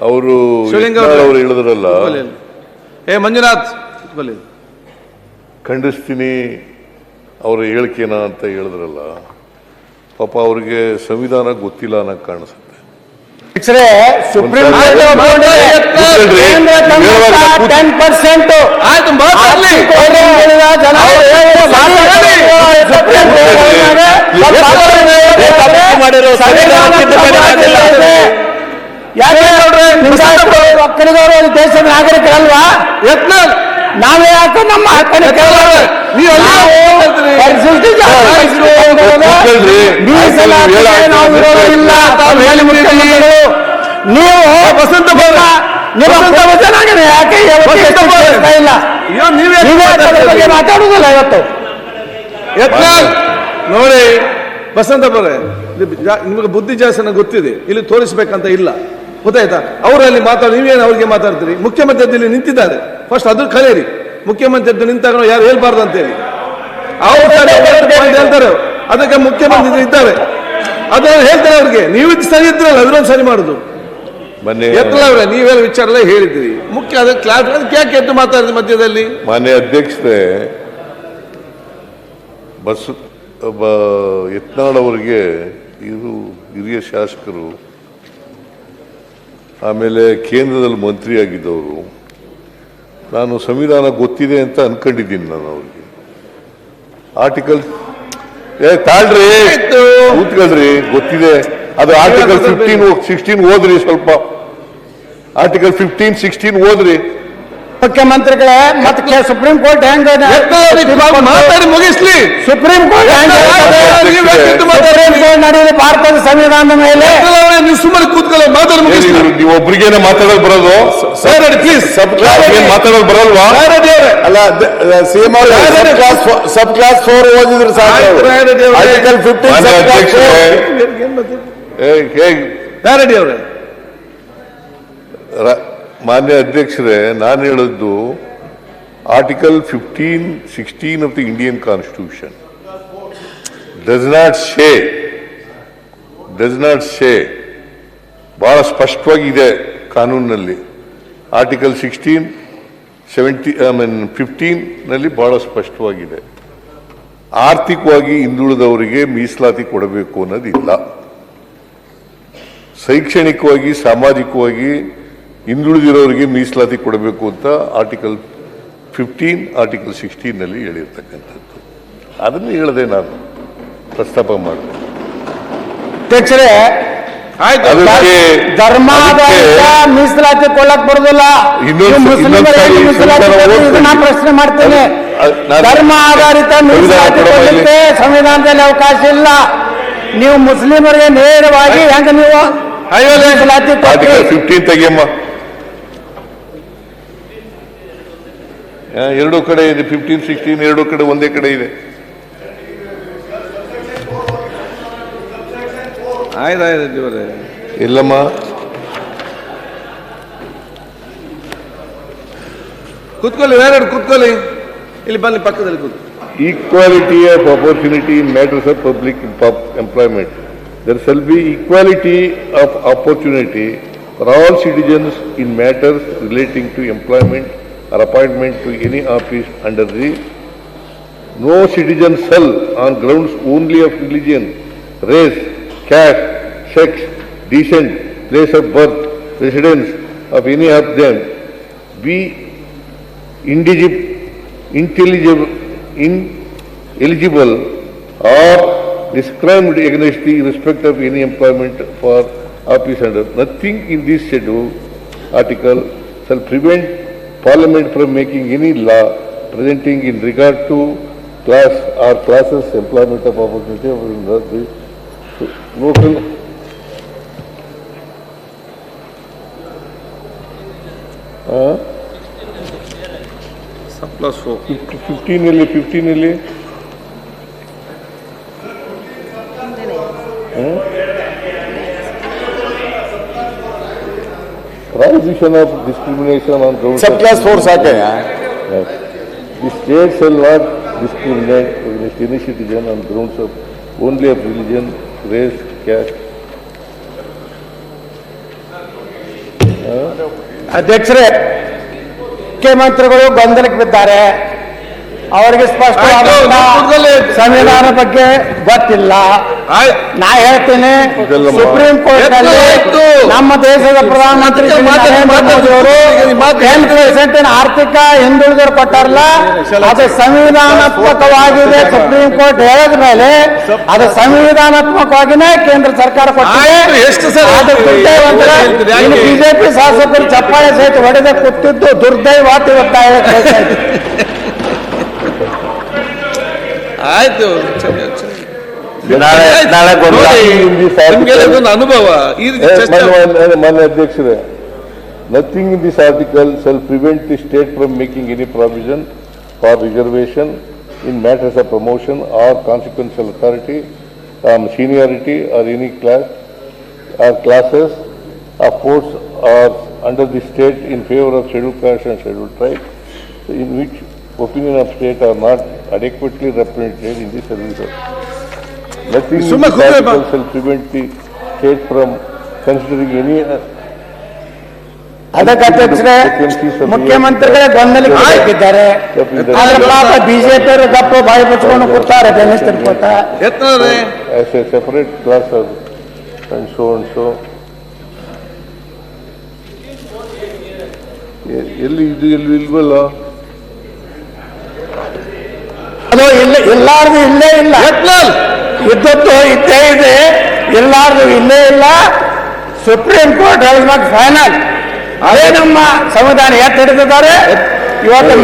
ಅವರು ಹೇಳಿದ್ರಲ್ಲ, ಮಂಜುನಾಥ್ ಖಂಡಿಸ್ತೀನಿ ಅವರ ಹೇಳಿಕೆನ ಅಂತ ಹೇಳಿದ್ರಲ್ಲ, ಪಾಪ ಅವ್ರಿಗೆ ಸಂವಿಧಾನ ಗೊತ್ತಿಲ್ಲ ಅನ್ನೋದು ಕಾಣಿಸುತ್ತೆ. ಸುಪ್ರೀಂ ಒಕ್ಕಲಿಗರು ದೇಶದ ನಾಗರಿಕರಲ್ವಾ? ನಾವೇ ಯಾಕೆ ನಮ್ಮ ಹಕ್ಕನ್ನು ನೀವು ವಸಂತ ಯಾಕೆ ಮಾತಾಡುವುದಿಲ್ಲ ಇವತ್ತು? ನೋಡಿ ಬಸಂತ ಬರೇ, ನಿಮಗೆ ಬುದ್ಧಿ ಜಾಸ್ತಿ ಗೊತ್ತಿದೆ, ಇಲ್ಲಿ ತೋರಿಸ್ಬೇಕಂತ ಇಲ್ಲ, ಗೊತ್ತಾಯ್ತಾ? ಅವರಲ್ಲಿ ಮಾತಾಡಿ ನೀವೇನು ಅವ್ರಿಗೆ ಮಾತಾಡ್ತೀರಿ? ಮುಖ್ಯಮಂತ್ರಿ ನಿಂತಿದ್ದಾರೆ, ಫಸ್ಟ್ ಅದು ಕಲಿಯಿರಿ. ಮುಖ್ಯಮಂತ್ರಿ ನಿಂತಾಗ ಯಾರು ಹೇಳ್ಬಾರ್ದು ಅಂತೇಳಿ ಅವ್ರು ಹೇಳ್ತಾರೆ, ಅದಕ್ಕೆ ಮುಖ್ಯಮಂತ್ರಿ ಇದ್ದಾರೆ, ಅದನ್ನು ಹೇಳ್ತಾರೆ ಅವ್ರಿಗೆ. ನೀವು ಸರಿ ಇದ್ರಲ್ಲ, ಅದನ್ನೊಂದು ಸರಿ ಮಾಡುದು. ಎತ್ತಲವ್ರೆ ನೀವೆಲ್ಲ ವಿಚಾರ ಎಲ್ಲ ಹೇಳಿದ್ರಿ, ಮುಖ್ಯ ಅದಕ್ಕೆ ಕ್ಲಾಸ್ ಅದಕ್ಕೆ ಯಾಕೆ ಎದ್ದು ಮಾತಾಡಿದ್ರಿ ಮಧ್ಯದಲ್ಲಿ? ಮಾನ್ಯ ಅಧ್ಯಕ್ಷರೇ, ಯತ್ನಾಳ್ ಅವರಿಗೆ ಇವರು ಹಿರಿಯ ಶಾಸಕರು, ಆಮೇಲೆ ಕೇಂದ್ರದಲ್ಲಿ ಮಂತ್ರಿ ಆಗಿದ್ದವರು, ನಾನು ಸಂವಿಧಾನ ಗೊತ್ತಿದೆ ಅಂತ ಅನ್ಕೊಂಡಿದ್ದೀನಿ. ನಾನು ಅವ್ರಿಗೆ ಆರ್ಟಿಕಲ್ ತಾಳ್ರಿ ಕೂತ್ಕೊಳ್ರಿ, ಗೊತ್ತಿದೆ ಅದು. ಆರ್ಟಿಕಲ್ 15-16 ಓದ್ರಿ, ಸ್ವಲ್ಪ ಆರ್ಟಿಕಲ್ 15-16 ಓದ್ರಿ. ಮುಖ್ಯಮಂತ್ರಿಗಳೇ, ಮತ್ತೆ ಸುಪ್ರೀಂ ಕೋರ್ಟ್ ಹೆಂಗ ಮಾತಾಡಿ ಮುಗಿಸ್ಲಿ. ಸುಪ್ರೀಂ ಕೋರ್ಟ್ ನಡೆಯುವುದು ಭಾರತದ ಸಂವಿಧಾನದ ಮೇಲೆ. ನೀವು ಸುಮ್ಮನೆ ಕೂತ್ಕೊಳ್ಳೋ, ಮಾತಾಡಿ ಮುಗಿಸ್ಲಿ. ನೀವು ಒಬ್ರಿಗೇನೆ ಮಾತಾಡೋದು ಬರೋದು? ಪ್ಲೀಸ್ ಮಾತಾಡೋದು ಬರಲ್ವಾ? ಅಲ್ಲ, ಸಿಎಂ ಸಬ್ ಕ್ಲಾಸ್ 4 ಓದಿದ್ರು ಸಾಕು. ಆರ್ಟಿಕಲ್ 15 ಮಾನ್ಯ ಅಧ್ಯಕ್ಷರೇ, ನಾನು ಹೇಳಿದ್ದು article 15-16 of the Indian constitution does not say ಬಹಳ ಸ್ಪಷ್ಟವಾಗಿದೆ ಕಾನೂನಿನಲ್ಲಿ. ಆರ್ಟಿಕಲ್ 15 ನಲ್ಲಿ ಬಹಳ ಸ್ಪಷ್ಟವಾಗಿದೆ. ಆರ್ಥಿಕವಾಗಿ ಹಿಂದುಳಿದವರಿಗೆ ಮೀಸಲಾತಿ ಕೊಡಬೇಕು ಅನ್ನೋದಿಲ್ಲ. ಶೈಕ್ಷಣಿಕವಾಗಿ, ಸಾಮಾಜಿಕವಾಗಿ ಹಿಂದುಳಿದಿರೋರಿಗೆ ಮೀಸಲಾತಿ ಕೊಡಬೇಕು ಅಂತ ಆರ್ಟಿಕಲ್ 15, ಆರ್ಟಿಕಲ್ 16 ನಲ್ಲಿ ಹೇಳಿರ್ತಕ್ಕಂಥದ್ದು. ಅದನ್ನು ಹೇಳದೆ ನಾನು ಪ್ರಸ್ತಾಪ ಮಾಡಿದೆ. ಅಧ್ಯಕ್ಷರೇ, ಧರ್ಮಾಧಾರಿತ ಮೀಸಲಾತಿ ಕೊಡಕ್ ಬರುದಿಲ್ಲ. ಪ್ರಶ್ನೆ ಮಾಡ್ತೇನೆ, ಧರ್ಮ ಆಧಾರಿತ ಮೀಸಲಾತಿ ಕೊಡಲಿಕ್ಕೆ ಸಂವಿಧಾನದಲ್ಲಿ ಅವಕಾಶ ಇಲ್ಲ. ನೀವು ಮುಸ್ಲಿಮರಿಗೆ ನೇರವಾಗಿ ಹೆಂಗ ನೀವು ಮೀಸಲಾತಿ 15 ತೆಗಿಯಮ್ಮ. ಎರಡೂ ಕಡೆ ಇದೆ, 15-16 ಎರಡೂ ಕಡೆ ಒಂದೇ ಕಡೆ ಇದೆ. ಇಲ್ಲಮ್ಮ, ಕೂತ್ಕೊಳ್ಳಿ, ಬೇರೆ ಕೂತ್ಕೊಳ್ಳಿ, ಇಲ್ಲಿ ಬನ್ನಿ ಪಕ್ಕದಲ್ಲಿ ಕೂತ್ಕೊಳ್ಳಿ. Equality of opportunity in matters of public employment. There shall be equality of opportunity for all citizens in matters relating to employment or appointment to any office under the no citizen shall on grounds only of religion, race, caste, sex, descent, place of birth, residence of any of them be ineligible or discriminated against the respect of any employment for office under. Nothing in this schedule article shall prevent Parliament from making any law presenting in regard to class or classes employment of opportunity of the local +4 15 ಇಲ್ಲಿ prohibition of discrimination on grounds सब class 4 साके हैं. The state shall not discriminate against any citizen on grounds of only of religion, race, caste. ಅಧ್ಯಕ್ಷರೇ, ಮುಖ್ಯಮಂತ್ರಿಗಳು ಗೊಂದಲಕ್ಕೆ ಬಿದ್ದಾರೆ. ಅವರಿಗೆ ಸ್ಪಷ್ಟವಾದ ಸಂವಿಧಾನ ಬಗ್ಗೆ ಗೊತ್ತಿಲ್ಲ. ನಾ ಹೇಳ್ತೇನೆ, ಸುಪ್ರೀಂ ಕೋರ್ಟ್ ನಲ್ಲಿ ನಮ್ಮ ದೇಶದ ಪ್ರಧಾನಮಂತ್ರಿ ಶ್ರೀ ನರೇಂದ್ರ ಮೋದಿ ಅವರು 10% ಆರ್ಥಿಕ ಹಿಂದುಳಿದರು ಕೊಟ್ಟಾರಲ್ಲ, ಅದು ಸಂವಿಧಾನಾತ್ಮಕವಾಗಿದೆ. ಸುಪ್ರೀಂ ಕೋರ್ಟ್ ಹೇಳಿದ ಮೇಲೆ ಅದು ಸಂವಿಧಾನಾತ್ಮಕವಾಗಿನೇ ಕೇಂದ್ರ ಸರ್ಕಾರ ಕೊಟ್ಟಿದೆ. ಬಿಜೆಪಿ ಶಾಸಕರು ಚಪ್ಪಾಳೆ ಸಹಿತ ಹೊಡೆದ ಕೂತಿದ್ದು ದುರ್ದೈವ ಒತ್ತಾಯ. ಆಯ್ತು, ಅನುಭವ. ಮಾನ್ಯ ಅಧ್ಯಕ್ಷರೇ, nothing in this article shall prevent the state from making any provision for reservation in matters of promotion or consequential authority, seniority or any class or classes of force or under the state in favor of scheduled caste and scheduled tribe, in which opinion of state are not adequately represented in the services. Nothing in this article shall prevent the state from considering any ಅದಕ್ಕೆ ಅಧ್ಯಕ್ಷರೇ, ಮುಖ್ಯಮಂತ್ರಿಗಳೇ ಗೊಂದಲಕ್ಕೆ ಹಾಕಿದ್ದಾರೆ. ಆದ್ರೆ ಪಾಪ ಬಿಜೆಪಿಯವರು ಗಪ್ಪ ಬಾಯಿ ಬಚ್ಕೊಂಡು ಕೂತಾರೆ ಬೆನ್ನು ತಿನ್ಕೋತ. as a separate class and so and so. ಎಲ್ಲಿ ಇದು ಎಲ್ಲಿ ಇಲ್ವಲ್ಲ? ಅದು ಇಲ್ಲಾರ್ದು ಇಲ್ಲೇ ಇಲ್ಲ, ಇದ್ದದ್ದು ಇದ್ದೇ ಇದೆ, ಇಲ್ಲಾರ್ದು ಇಲ್ಲೇ ಇಲ್ಲ. ಸುಪ್ರೀಂ ಕೋರ್ಟ್ ಹೇಳಿದಾಗ ಫೈನಲ್ ಅದೇ ನಮ್ಮ ಸಂವಿಧಾನ ಎತ್ತು ಹಿಡಿದಿದ್ದಾರೆ. ಇವತ್ತು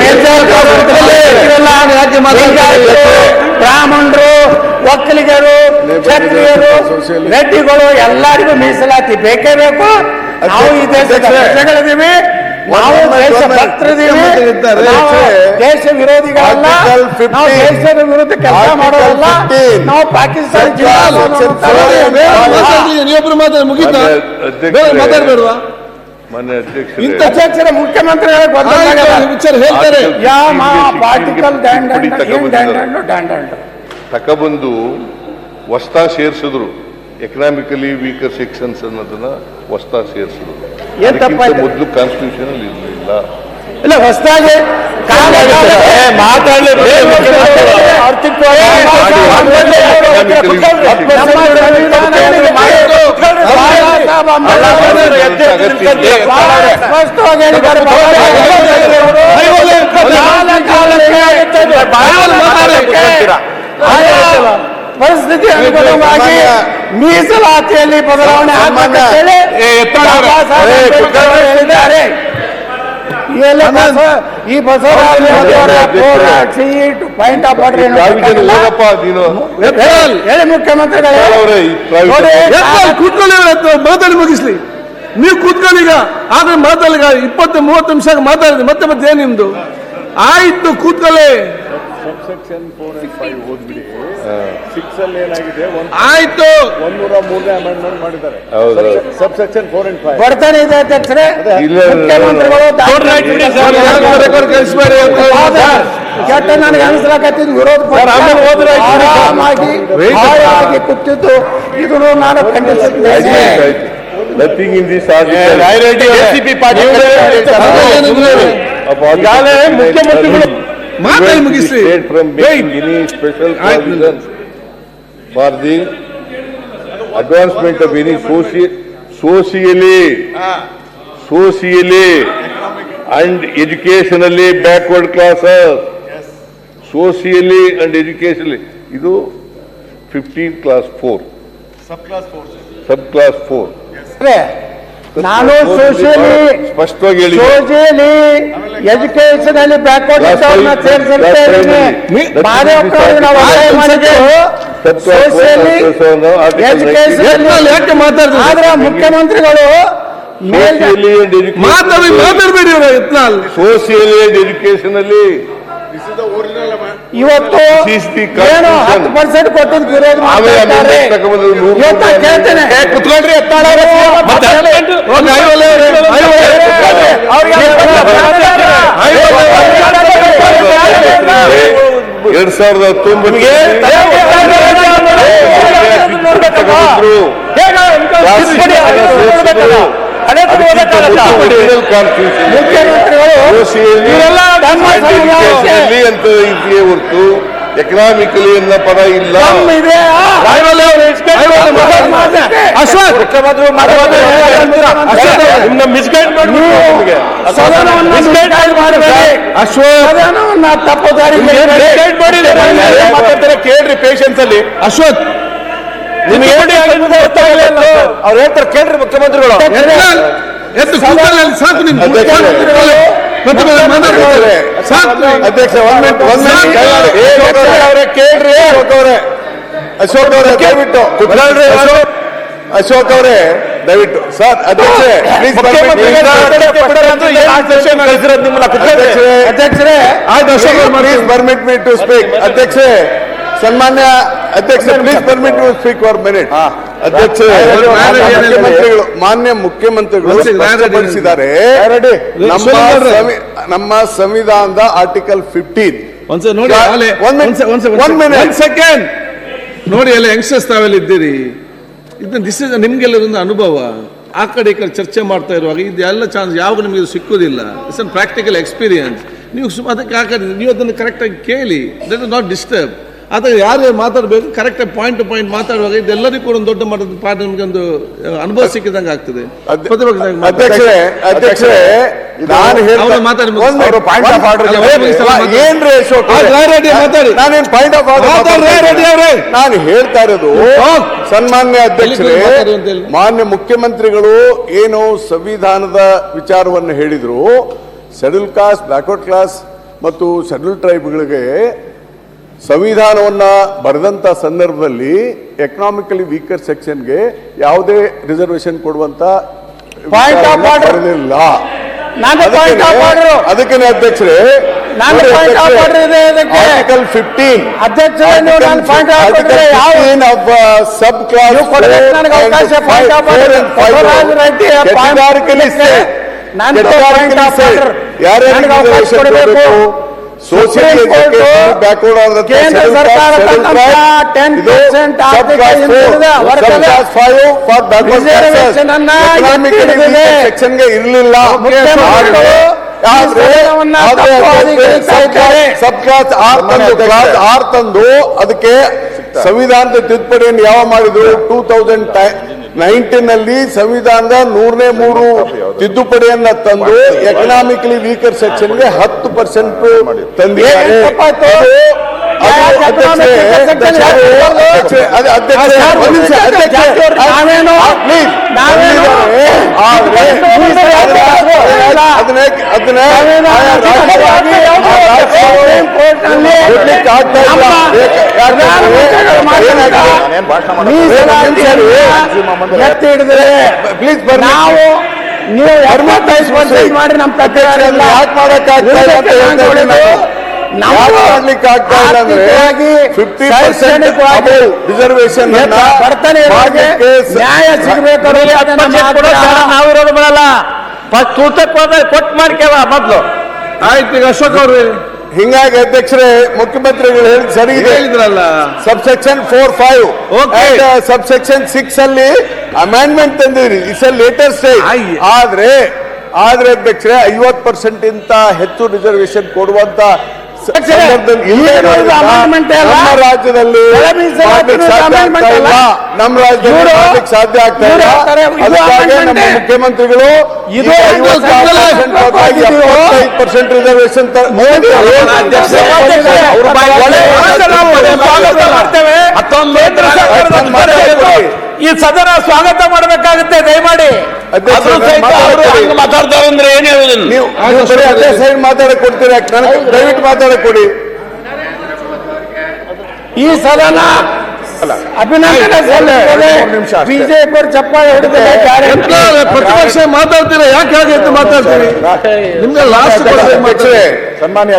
ಬ್ರಾಹ್ಮಣರು, ಒಕ್ಕಲಿಗರು, ಕ್ಷತ್ರಿಯರು, ರೆಡ್ಡಿಗಳು ಎಲ್ಲರಿಗೂ ಮೀಸಲಾತಿ ಬೇಕೇ ಬೇಕು. ನಾವು ಈ ದೇಶದ ಪ್ರಜೆಗಳಿದ್ದೀವಿ, ನಾವು ದೇಶ ಭಕ್ತರಿದ್ದೀವಿ, ದೇಶ ವಿರೋಧಿಗಳಲ್ಲ, ನಾವು ದೇಶದ ವಿರುದ್ಧ ಕೆಲಸ ಮಾಡೋದಲ್ಲ, ನಾವು ಪಾಕಿಸ್ತಾನ ಮಾತಾಡ್ಬೇಡವಾ? ಮಾನ್ಯ ಅಧ್ಯಕ್ಷರ ಮುಖ್ಯಮಂತ್ರಿಗಳ ಹೇಳ್ತಾರೆ ತಕಬಂದು ಹೊಸ್ತಾ ಸೇರಿಸಿದ್ರು. ಎಕನಾಮಿಕಲಿ ವೀಕರ್ ಸೆಕ್ಷನ್ಸ್ ಅನ್ನೋದನ್ನ ಹೊಸ್ತಾ ಸೇರಿಸಿದ್ರು. ಮೊದಲು ಕಾನ್ಸ್ಟಿಟ್ಯೂಷನ್ ಅಲ್ಲಿ ಇರಲಿಲ್ಲ. ಇಲ್ಲ, ಹೊಸದಾಗಿ ಪರಿಸ್ಥಿತಿ ಅನುಗುಣವಾಗಿ ಮೀಸಲಾತಿಯಲ್ಲಿ ಬದಲಾವಣೆ ಹೇಳಿದ್ದಾರೆ. ಈ ಬಸವರಾಜ ಪಾಯಿಂಟ್ ಆಫ್ ಆರ್ಡರ್ ಹೇಳಿ ಮುಖ್ಯಮಂತ್ರಿಗಳು ಕೂತ್ಕೊಳ್ಳಿ, ಮಾತಾಡಿ ಮುಗಿಸ್ಲಿ. ನೀವು ಕೂತ್ಕೊಳ್ಳಿ ಈಗ. ಆದ್ರೆ ಮಾತಾಡಿ 20-30 ನಿಮಿಷ ಮಾತಾಡಿದ್ರಿ, ಮತ್ತೆ ಏನ್ ನಿಮ್ದು? ಆಯ್ತು, ಕೂತ್ಕೊಳ್ಳಿ. ಆಯ್ತು, 103 ಅಮೆಂಡ್ಮೆಂಟ್ ಮಾಡಿದ್ದಾರೆ. ಸಬ್ಸೆಕ್ಷನ್ 4 and 5 ಬರ್ತಾನೆ ಇದೆ ಅಧ್ಯಕ್ಷರೇ. ಮುಖ್ಯಮಂತ್ರಿಗಳು ಕೆಟ್ಟ ನನಗೆ ಅನಿಸ್ಲಾಕತ್ತಿದ್ದು ವಿರೋಧ ಆರಾಮಾಗಿ ಹಾಯಾಗಿ ಕೂತಿದ್ದು ಇದನ್ನು ನಾನು ಖಂಡಿಸುತ್ತೇನೆ. Nothing in this article. ಮುಖ್ಯಮಂತ್ರಿಗಳು ಮಾತಾಡಿ ಮುಗಿಸಿ. From making any special provisions for the advancement of any socially and educationally backward classes. Socially and educationally. ಇದು 15 class 4. Sub class 4. ನಾನು ಸೋಷಿಯಲಿ ಸ್ಪಷ್ಟವಾಗಿ ಹೇಳಿ, ಸೋಷಿಯಲಿ ಎಜುಕೇಶನ್ ಅಲ್ಲಿ ಬ್ಯಾಕ್ವರ್ಡ್ ಇದ್ದವ್ರನ್ನ ಸೇರಿಸಿರ್ತೇನೆ. ಸೋಷಿಯಲಿ ಎಜುಕೇಶನ್ ಆದ್ರೆ ಮುಖ್ಯಮಂತ್ರಿಗಳು ಮಾತಾಡಬೇಡಿ. ಸೋಷಿಯಲಿ ಅಂಡ್ ಎಜುಕೇಶನ್ ಅಲ್ಲಿ ಇವತ್ತು ಏನು 10% ಕೊಟ್ಟಿದ್ದು ವಿರೋಧ ಮಾಡ್ತಾರೆ. ಕೇಳ್ತೇನೆ, ಕುತ್ಕೊಳ್ರಿ. 2019 Original constitution ಮುಖ್ಯಮಂತ್ರಿಗಳು ಇವರೆಲ್ಲ Scientifically ಅಂತ ಇದೆಯೇ ಹೊರತು ಎಕನಾಮಿಕಲಿ ಅನ್ನೋ ಪದ ಇಲ್ಲ. ತಪ್ಪು ದಾರಿ ಕೇಳ್ರಿ ಪೇಷನ್ಸ್ ಅಲ್ಲಿ ಅಶ್ವಥ್ ನಿಮ್ಗೆ ಅವ್ರು ಹೇಳ್ತಾರೆ ಕೇಳ್ರಿ ಮುಖ್ಯಮಂತ್ರಿಗಳು. ಸಾಕು ನಿಮ್ಗೆ ಅಧ್ಯಕ್ಷ ಅವರೇ ಕೇಳ್ರಿ ಅಶೋಕ್ ಅವರೇ ದಯವಿಟ್ಟು ಅಶೋಕ್ ಅವರೇ ದಯವಿಟ್ಟು ಸರ್ ಅಧ್ಯಕ್ಷರೇ please permit me to speak. ಅಧ್ಯಕ್ಷರೇ ಸನ್ಮಾನ್ಯ ಅಧ್ಯಕ್ಷ please permit to speak for minute. ಅಧ್ಯಕ್ಷರೇ ಮಾನ್ಯ ಮುಖ್ಯಮಂತ್ರಿಗಳು ಸ್ಪಷ್ಟಪಡಿಸಿದ್ದಾರೆ ನಮ್ಮ ಸಂವಿಧಾನದ ಆರ್ಟಿಕಲ್ 15 ನೋಡಿ ಎಲ್ಲ ಯಂಗ್ಸ್ಟರ್ಸ್ ತಾವೆಲ್ಲ ಇದ್ದೀರಿ, ಇದು ದಿಸ್ ಇಸ್ ನಿಮ್ಗೆಲ್ಲದೊಂದು ಅನುಭವ. ಆ ಕಡೆ ಈ ಕಡೆ ಚರ್ಚೆ ಮಾಡ್ತಾ ಇರುವಾಗ ಇದೆಲ್ಲ ಚಾನ್ಸ್ ಯಾವಾಗ ನಿಮಗೆ ಸಿಕ್ಕುದಿಲ್ಲ. It's an practical experience. ನೀವು ಅದಕ್ಕೆ ಹಾಕಿದ್ರೆ ನೀವು ಅದನ್ನು ಕರೆಕ್ಟಾಗಿ ಕೇಳಿ, ದಟ್ ಇಸ್ ನಾಟ್ ಡಿಸ್ಟರ್ಬ್. ಆದರೆ ಯಾರು ಮಾತಾಡಬೇಕು ಕರೆಕ್ಟಾಗಿ ಪಾಯಿಂಟ್ ಟು ಪಾಯಿಂಟ್ ಮಾತಾಡುವಾಗ ಇದೆಲ್ಲರಿಗೂ ಕೂಡ ಒಂದು ದೊಡ್ಡ ಮಟ್ಟದ ಪಾಠ ನಿಮಗೆ ಒಂದು ಅನುಭವ ಸಿಕ್ಕಿದಂಗೆ ಆಗ್ತದೆ. ಅಧ್ಯಕ್ಷರೇ ನಾನು ನಾನು ಹೇಳ್ತಾ ಇರೋದು ಸನ್ಮಾನ್ಯ ಅಧ್ಯಕ್ಷರೇ, ಮಾನ್ಯ ಮುಖ್ಯಮಂತ್ರಿಗಳು ಏನು ಸಂವಿಧಾನದ ವಿಚಾರವನ್ನು ಹೇಳಿದ್ರು, ಶೆಡ್ಯೂಲ್ ಕಾಸ್ಟ್, ಬ್ಯಾಕ್ವರ್ಡ್ ಕ್ಲಾಸ್ ಮತ್ತು ಶೆಡ್ಯೂಲ್ ಟ್ರೈಬ್ಗಳಿಗೆ ಸಂವಿಧಾನವನ್ನ ಬರೆದಂತ ಸಂದರ್ಭದಲ್ಲಿ ಎಕನಾಮಿಕಲಿ ವೀಕರ್ ಸೆಕ್ಷನ್ಗೆ ಯಾವುದೇ ರಿಸರ್ವೇಶನ್ ಕೊಡುವಂತ ಬರೆದಿಲ್ಲ. ಅದಕ್ಕೆ ಅಧ್ಯಕ್ಷರೇ ಆರ್ಟಿಕಲ್ 15 ಸಬ್ ಕ್ಲಾಸ್ ಸೋಷಿಯಲ್ ಬ್ಯಾಕ್ವರ್ಡ್ ಆದ ಸೆಕ್ಷನ್ಗೆ ಇರಲಿಲ್ಲ. ಸಬ್ ಕ್ಲಾಸ್ ಆರ್ ತಂದು ಅದಕ್ಕೆ ಸಂವಿಧಾನದ ತಿದ್ದುಪಡಿಯನ್ನು ಯಾವ ಮಾಡಿದ್ರು 2019 ಸಂವಿಧಾನದ 103 ತಿದ್ದುಪಡಿಯನ್ನ ತಂದು ಎಕನಾಮಿಕಲಿ ವೀಕರ್ ಸೆಕ್ಷನ್ಗೆ 10% ತಂದಿದ್ದಾರೆ. ಪ್ಲೀಸ್ ನಾವು ನೀವು ಮಾಡಿ ನಮ್ಮ ಪ್ರಕಾರ ಯಾಕೆ ಮಾಡಕ್ಕಾಗ್ತಾ ರಿಸರ್ವೇಶನ್ ನ್ಯಾಯ ಸಿಗಬೇಕು. ನಾವಿರೋದು ಬಿಡಲ್ಲ, ಕೊಟ್ಟು ಮಾಡ್ಕೇವ ಮೊದ್ಲು. ಆಯ್ತು, ಈಗ ಅಶೋಕ್ ಅವರು ಹಿಂಗಾಗಿ ಅಧ್ಯಕ್ಷರೇ ಮುಖ್ಯಮಂತ್ರಿಗಳು ಹೇಳಿದ್ ಸರಿ ಹೇಳಿದ್ರಲ್ಲ. ಸಬ್ಸೆಕ್ಷನ್ 4-5 ಸಬ್ಸೆಕ್ಷನ್ 6 ಅಲ್ಲಿ ಅಮೆಂಡ್ಮೆಂಟ್ ತಂದಿದ್ರಿ. It's a latest stage. ಆದ್ರೆ ಅಧ್ಯಕ್ಷರೇ 50% ಇಂತ ಹೆಚ್ಚು ರಿಸರ್ವೇಶನ್ ಕೊಡುವಂತ ನಮ್ಮ ರಾಜ್ಯದಲ್ಲಿ ಸಾಧ್ಯ ಆಗ್ತಾ ಇಲ್ಲ. ಅದಕ್ಕಾಗಿ ನಮ್ಮ ಮುಖ್ಯಮಂತ್ರಿಗಳು 55% ರಿಸರ್ವೇಶನ್ ಈ ಸದನ ಸ್ವಾಗತ ಮಾಡಬೇಕಾಗುತ್ತೆ. ದಯಮಾಡಿ ಮಾತಾಡ್ತಾರೆ ಅಂದ್ರೆ ಏನ್ ಹೇಳುದು ನೀವು ಅದೇ ಸೈಡ್ ಮಾತಾಡಕ್ ಕೊಡ್ತೀರಾ? ದಯವಿಟ್ಟು ಮಾತಾಡಕ್ ಕೊಡಿ. ಈ ಸದನ ಅಭಿನಂದನೆ ಬಿಜೆಪಿ ಚಪ್ಪಾಳೆ ಹೊಡೆದಿದೆ. ಪ್ರತಿಪಕ್ಷ ಮಾತಾಡ್ತೀರಾ? ಯಾಕೆ ಹಾಗೆ ಮಾತಾಡ್ತೀರಿ? ನಿಮ್ಗೆ ಲಾಸ್ಟ್ ಸನ್ಮಾನ್ಯ